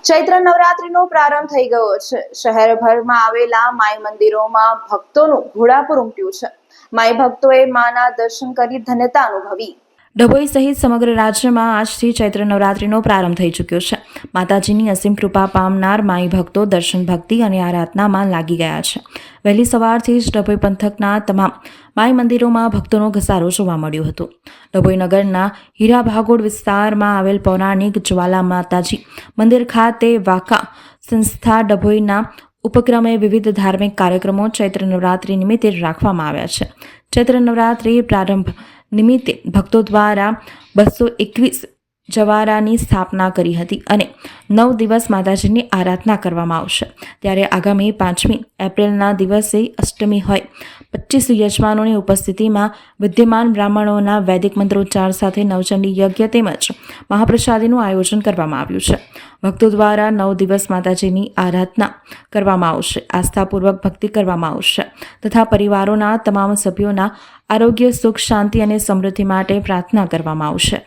ચૈત્ર નવરાત્રીનો પ્રારંભ થઈ ગયો છે। શહેરભરમાં આવેલા માઈ મંદિરોમાં ભક્તોનું ઘોડાપુર ઉમટ્યું છે। માઈ ભક્તોએ માના દર્શન કરી ધન્યતા અનુભવી। ડભોઈ સહિત સમગ્ર રાજ્યમાં આજથી ચૈત્ર નવરાત્રીનો પ્રારંભ થઈ ચૂક્યો છે। માતાજીની અસીમ કૃપા પામનાર માઈ ભક્તો દર્શન ભક્તિ અને આરાધનામાં લાગી ગયા છે। વહેલી સવારથી જ ડભોઈ પંથકના તમામ માઈ મંદિરોમાં ભક્તોનો ઘસારો જોવા મળ્યો હતો। ડભોઈ નગરના હીરા ભાગોળ વિસ્તારમાં આવેલ પૌરાણિક જ્વાલા માતાજી મંદિર ખાતે વાકા સંસ્થા ડભોઈના ઉપક્રમે વિવિધ ધાર્મિક કાર્યક્રમો ચૈત્ર નવરાત્રી નિમિત્તે રાખવામાં આવ્યા છે। ચૈત્ર નવરાત્રી પ્રારંભ નિમિત્તે ભક્તો દ્વારા 221 જવારાની સ્થાપના કરી હતી અને 9 દિવસ માતાજીની આરાધના કરવામાં આવશે। ત્યારે આગામી 5મી એપ્રિલના દિવસે અષ્ટમી હોય 25 યજમાનોની ઉપસ્થિતિમાં વિદ્યમાન બ્રાહ્મણોના વૈદિક મંત્રોચ્ચાર સાથે નવચંડી યજ્ઞ તેમજ મહાપ્રસાદીનું આયોજન કરવામાં આવ્યું છે। ભક્તો દ્વારા 9 દિવસ માતાજીની આરાધના કરવામાં આવશે, આસ્થાપૂર્વક ભક્તિ કરવામાં આવશે તથા પરિવારોના તમામ સભ્યોના આરોગ્ય, સુખ, શાંતિ અને સમૃદ્ધિ માટે પ્રાર્થના કરવામાં આવશે।